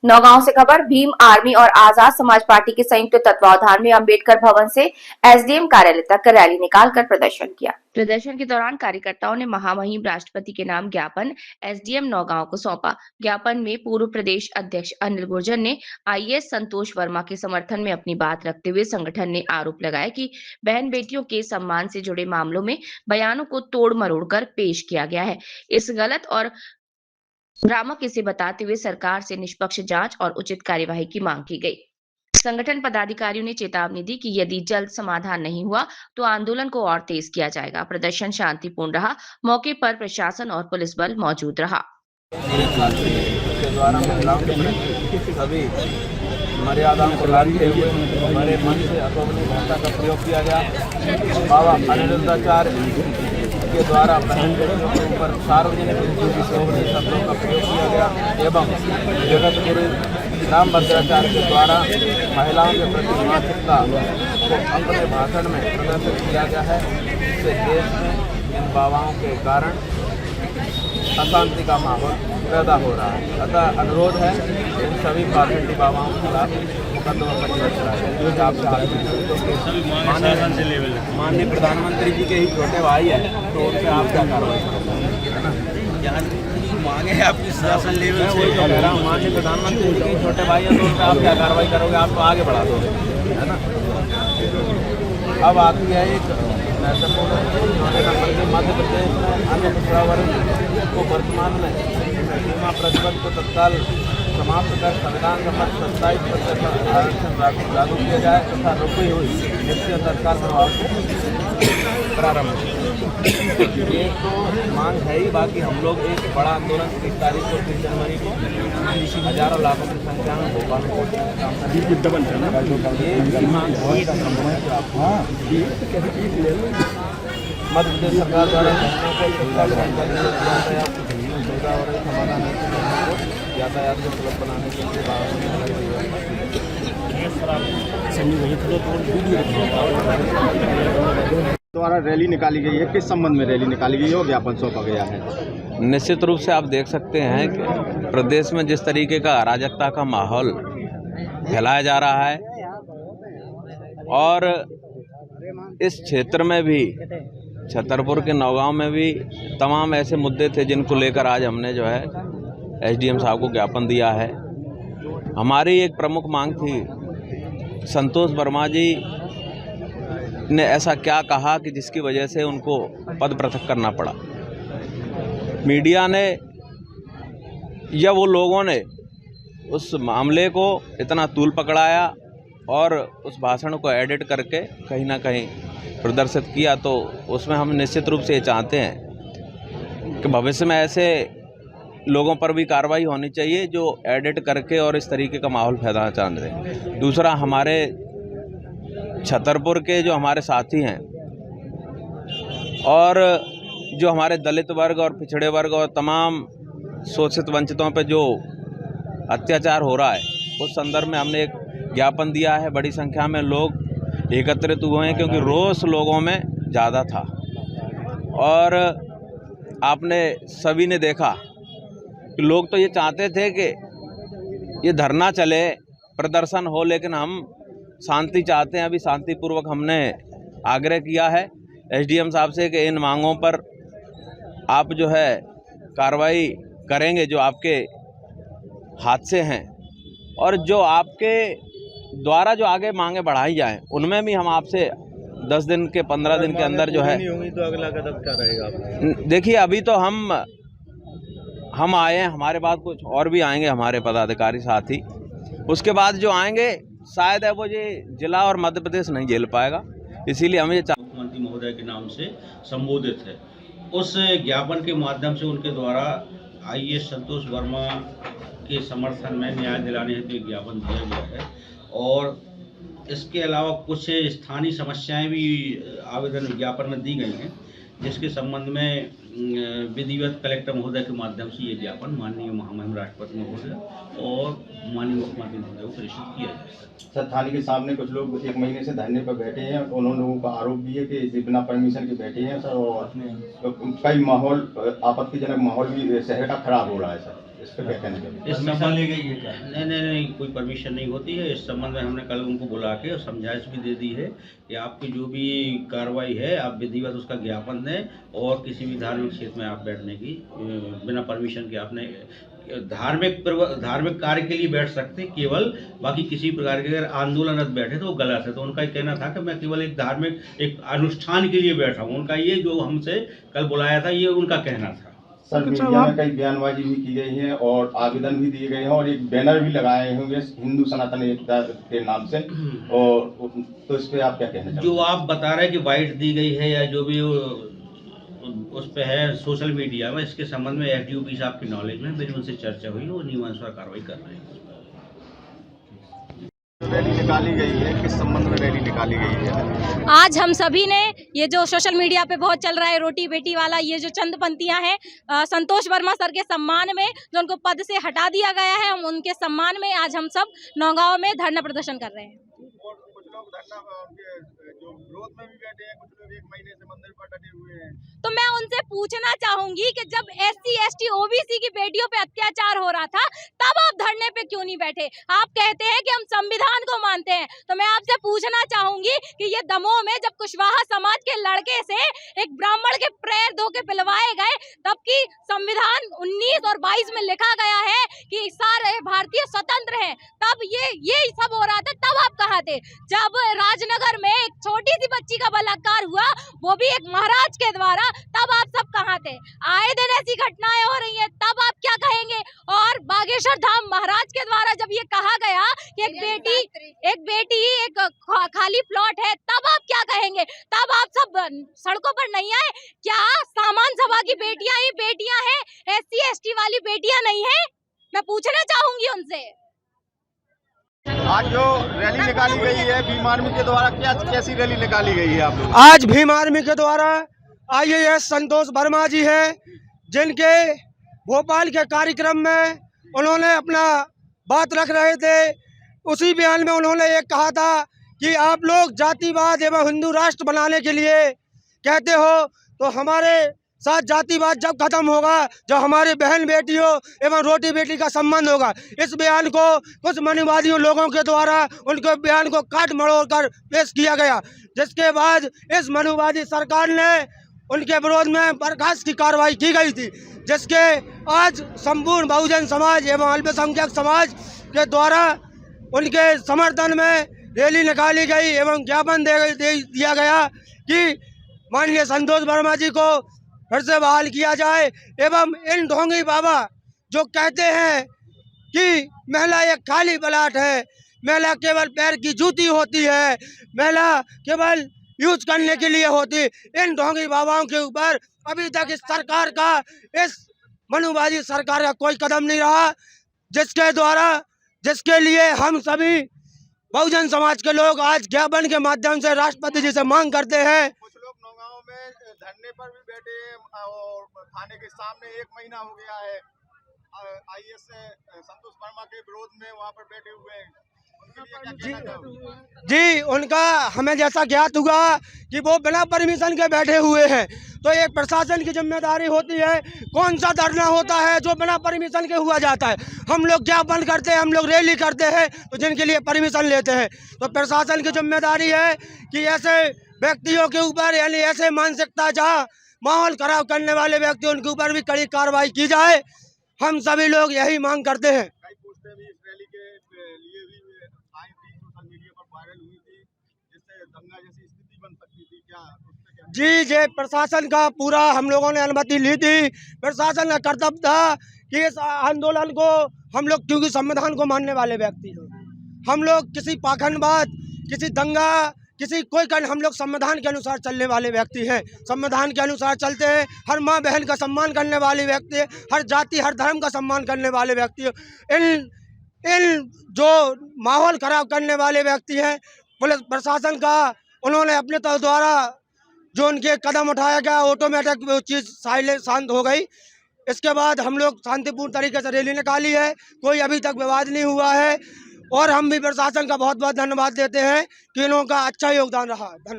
नौगांव से खबर। भीम आर्मी और आजाद समाज पार्टी के संयुक्त तत्वावधान में अंबेडकर भवन से एसडीएम कार्यालय तक रैली निकालकर प्रदर्शन किया। प्रदर्शन के दौरान कार्यकर्ताओं ने महामहिम राष्ट्रपति के नाम ज्ञापन एसडीएम नौगांव को सौंपा। ज्ञापन में पूर्व प्रदेश अध्यक्ष अनिल गुर्जर ने आईएएस संतोष वर्मा के समर्थन में अपनी बात रखते हुए संगठन ने आरोप लगाया कि बहन बेटियों के सम्मान से जुड़े मामलों में बयानों को तोड़ मरोड़ कर पेश किया गया है। इस गलत और भ्रामक इसे बताते हुए सरकार से निष्पक्ष जांच और उचित कार्यवाही की मांग की गई। संगठन पदाधिकारियों ने चेतावनी दी कि यदि जल्द समाधान नहीं हुआ तो आंदोलन को और तेज किया जाएगा। प्रदर्शन शांतिपूर्ण रहा। मौके पर प्रशासन और पुलिस बल मौजूद रहा। के द्वारा महिलाओं के प्रति सभी मर्यादाओं को लांघते हुए हमारे मन से अपनी भाषा का प्रयोग किया गया। बाबा अनिरुद्धाचार्य के द्वारा बहन बेटियों के ऊपर सार्वजनिक शब्दों का प्रयोग किया गया एवं जगत गुरु रामभद्राचार्य के द्वारा महिलाओं के प्रति मानसिकता को अपने भाषण में प्रदर्शित किया गया है। इससे देश में इन बाबाओं के कारण अशांति का माहौल पैदा हो रहा है। अतः अनुरोध है इन सभी पार्टी बाबाओं के खिलाफ मुकदमा पंजीबद्ध कराया जाए। माननीय प्रधानमंत्री जी के ही छोटे भाई हैं, तो उन पर आप क्या कार्रवाई करोगे? मांगे आपकी शासन लेवल से कह रहा हूँ, माननीय प्रधानमंत्री जी के छोटे भाई हैं, तो उन पर आप क्या कार्रवाई करोगे? आप तो आगे बढ़ा दोगे, है ना। अब आती है एक महत्वपूर्ण मध्य प्रदेश में अन्य पिछड़ा वर्ग को वर्तमान में सीमा प्रतिबंध को तत्काल समाप्त कर संविधान का मत 27% आरक्षण लागू किया जाए तथा रुकी हुई निश्चित तत्काल प्रभाव से प्रारंभ। ये तो मांग है ही, बाकी हम लोग एक बड़ा आंदोलन 30 तारीख को 30 जनवरी को हजारों लाखों की संख्या में भोपाल में मध्य प्रदेश सरकार द्वारा यातायात को सुलभ बनाने के लिए द्वारा रैली निकाली गई है। किस संबंध में रैली निकाली गई है और ज्ञापन सौंपा गया है? निश्चित रूप से आप देख सकते हैं कि प्रदेश में जिस तरीके का अराजकता का माहौल फैलाया जा रहा है और इस क्षेत्र में भी छतरपुर के नौगांव में भी तमाम ऐसे मुद्दे थे जिनको लेकर आज हमने जो है एसडीएम साहब को ज्ञापन दिया है। हमारी एक प्रमुख मांग थी, संतोष वर्मा जी ने ऐसा क्या कहा कि जिसकी वजह से उनको पद पृथक करना पड़ा। मीडिया ने या वो लोगों ने उस मामले को इतना तूल पकड़ाया और उस भाषण को एडिट करके कहीं ना कहीं प्रदर्शित किया, तो उसमें हम निश्चित रूप से ये चाहते हैं कि भविष्य में ऐसे लोगों पर भी कार्रवाई होनी चाहिए जो एडिट करके और इस तरीके का माहौल फैलाना चाहते हैं। दूसरा, हमारे छतरपुर के जो हमारे साथी हैं और जो हमारे दलित वर्ग और पिछड़े वर्ग और तमाम शोषित वंचितों पर जो अत्याचार हो रहा है, उस संदर्भ में हमने एक ज्ञापन दिया है। बड़ी संख्या में लोग एकत्रित हुए हैं क्योंकि रोष लोगों में ज़्यादा था और आपने सभी ने देखा कि लोग तो ये चाहते थे कि ये धरना चले, प्रदर्शन हो, लेकिन हम शांति चाहते हैं। अभी शांतिपूर्वक हमने आग्रह किया है एसडीएम साहब से कि इन मांगों पर आप जो है कार्रवाई करेंगे जो आपके हाथ से हैं, और जो आपके द्वारा जो आगे मांगे बढ़ाई जाएं उनमें भी हम आपसे 10 दिन के 15 दिन के अंदर जो है। नहीं होगी तो अगला कदम क्या रहेगा? देखिए, अभी तो हम आए हैं, हमारे बाद कुछ और भी आएंगे हमारे पदाधिकारी साथी। उसके बाद जो आएंगे शायद है वो ये जिला और मध्य प्रदेश नहीं झेल पाएगा, इसीलिए हमें मुख्यमंत्री महोदय के नाम से संबोधित है। उस ज्ञापन के माध्यम से उनके द्वारा आईएएस संतोष वर्मा के समर्थन में न्याय दिलाने हेतु एक ज्ञापन दिया गया है और इसके अलावा कुछ स्थानीय समस्याएं भी आवेदन ज्ञापन में दी गई हैं, जिसके संबंध में विधिवत कलेक्टर महोदय के माध्यम से ये ज्ञापन माननीय महामहिम राष्ट्रपति महोदय और माननीय मुख्यमंत्री महोदय को प्रेषित किया जाएगा। सर, थाने के सामने कुछ लोग 1 महीने से धरने पर बैठे हैं, उन्होंने लोगों का आरोप भी है कि बिना परमिशन के बैठे हैं सर, और कई माहौल आपत्तिजनक माहौल भी शहर का खराब हो रहा है सर। इस पर क्या कहना चाहिए? इस संबंध ले गई है क्या? नहीं, कोई परमिशन नहीं होती है। इस संबंध में हमने कल उनको बुला के और समझाइश भी दे दी है कि आपकी जो भी कार्रवाई है आप विधिवत उसका ज्ञापन दें और किसी भी धार्मिक क्षेत्र में आप बैठने की बिना परमिशन के आपने धार्मिक कार्य के लिए बैठ सकते केवल, बाकी किसी प्रकार के अगर आंदोलनरत बैठे तो वो गलत है। तो उनका ये कहना था कि मैं केवल एक धार्मिक एक अनुष्ठान के लिए बैठा हूँ। उनका ये जो हमसे कल बुलाया था ये उनका कहना था। सर, मीडिया में कई बयानबाजी भी की गई है और आवेदन भी दिए गए हैं और एक बैनर भी लगाए होंगे हिंदू सनातन एकता के नाम से, और तो इस पे आप क्या कहना चाहते हैं? जो आप बता रहे हैं कि वाइट दी गई है या जो भी उस पे है सोशल मीडिया में, इसके संबंध में एसडीओपी साहब की नॉलेज में मेरी उनसे चर्चा हुई, वो नियमानुसार कार्रवाई कर रहे हैं। रैली निकाली गई है, किस संबंध में रैली निकाली गई है? आज हम सभी ने ये जो सोशल मीडिया पे बहुत चल रहा है रोटी बेटी वाला, ये जो चंद पंक्तियां हैं संतोष वर्मा सर के सम्मान में जो उनको पद से हटा दिया गया है, हम उनके सम्मान में आज हम सब नौगांव में धरना प्रदर्शन कर रहे हैं। कुछ लोग धरना जो विरोध में भी बैठे हैं, कुछ लोग 1 महीने से मंदिर पर डटे हुए हैं। तो मैं उनसे पूछना चाहूंगी कि जब SC ST OBC की बेटियों पे अत्याचार हो रहा था तब आप धरने पे क्यों नहीं बैठे? आप कहते हैं कि हम संविधान को मानते हैं, तो मैं आपसे पूछना चाहूंगी कि ये दमोह में जब कुशवाहा समाज के लड़के से एक ब्राह्मण के पैर धो के पिलवाए गए, तब की संविधान 19 और 22 में लिखा गया है कि सारे भारतीय स्वतंत्र हैं, तब ये सब हो रहा था, तब आप कहाँ थे? जब राजनगर में एक छोटी सी बच्ची का बलात्कार हुआ, वो भी एक महाराज के द्वारा, तब आप सब कहाँ थे? आए दिन ऐसी घटनाएं हो रही हैं, तब आप क्या कहेंगे? और बागेश्वर धाम महाराज के द्वारा जब ये कहा गया कि एक बेटी एक खाली प्लॉट है, तब आप क्या कहेंगे? तब आप सब सड़कों पर नहीं आए क्या? सामान सभा की बेटियां ही बेटियां हैं, SC ST वाली बेटियां नहीं है? मैं पूछना चाहूंगी उनसे। आज जो रैली निकाली गई है भीम आर्मी के द्वारा, कैसी रैली निकाली गई है आप लोग? आज भीम आर्मी के द्वारा IAS संतोष वर्मा जी हैं, जिनके भोपाल के कार्यक्रम में उन्होंने अपना बात रख रहे थे। उसी बयान में उन्होंने एक कहा था कि आप लोग जातिवाद एवं हिंदू राष्ट्र बनाने के लिए कहते हो, तो हमारे साथ जातिवाद जब खत्म होगा जब हमारी बहन बेटियों एवं रोटी बेटी का संबंध होगा। इस बयान को कुछ मनुवादियों लोगों के द्वारा उनके बयान को काट मरोड़ कर पेश किया गया, जिसके बाद इस मनुवादी सरकार ने उनके विरोध में बर्खास्त की कार्रवाई की गई थी, जिसके आज संपूर्ण बहुजन समाज एवं अल्पसंख्यक समाज के द्वारा उनके समर्थन में रैली निकाली गई एवं ज्ञापन दिया गया कि माननीय संतोष वर्मा जी को फिर से बहाल किया जाए एवं इन ढोंगी बाबा जो कहते हैं कि महिला एक खाली प्लाट है, महिला केवल पैर की जूती होती है, महिला केवल यूज करने के लिए होती, इन ढोंगी बाबाओं के ऊपर अभी तक इस सरकार का, इस मनुवादी सरकार का कोई कदम नहीं रहा, जिसके लिए हम सभी बहुजन समाज के लोग आज ज्ञापन के माध्यम से राष्ट्रपति जी से मांग करते हैं। कुछ लोग नौगांव में धरने पर भी बैठे हैं और थाने के सामने 1 महीना हो गया है IAS संतोष वर्मा के विरोध में वहां पर बैठे हुए हैं। जी, उनका हमें जैसा ज्ञात हुआ कि वो बिना परमिशन के बैठे हुए हैं, तो एक प्रशासन की जिम्मेदारी होती है। कौन सा धरना होता है जो बिना परमिशन के हुआ जाता है? हम लोग ज्ञापन करते हैं, हम लोग रैली करते हैं, तो जिनके लिए परमिशन लेते हैं, तो प्रशासन की जिम्मेदारी है कि ऐसे व्यक्तियों के ऊपर, यानी ऐसे मानसिकता जहाँ माहौल खराब करने वाले व्यक्ति, उनके ऊपर भी कड़ी कार्रवाई की जाए। हम सभी लोग यही मांग करते हैं। जी, ये प्रशासन का पूरा हम लोगों ने अनुमति ली थी। प्रशासन का कर्तव्य था कि इस आंदोलन को हम लोग, क्योंकि संविधान को मानने वाले व्यक्ति हैं, हम लोग किसी पाखंडवाद, किसी दंगा, किसी कोई हम लोग संविधान के अनुसार चलने वाले व्यक्ति हैं, संविधान के अनुसार चलते हैं। हर माँ बहन का सम्मान करने वाले व्यक्ति हैं, हर जाति हर धर्म का सम्मान करने वाले व्यक्ति हैं। इन जो माहौल खराब करने वाले व्यक्ति हैं, पुलिस प्रशासन का उन्होंने अपने द्वारा जो उनके कदम उठाया गया, ऑटोमेटिक वो चीज़ शांत हो गई। इसके बाद हम लोग शांतिपूर्ण तरीके से रैली निकाली है, कोई अभी तक विवाद नहीं हुआ है, और हम भी प्रशासन का बहुत बहुत धन्यवाद देते हैं कि इन्हों का अच्छा योगदान रहा। धन्यवाद।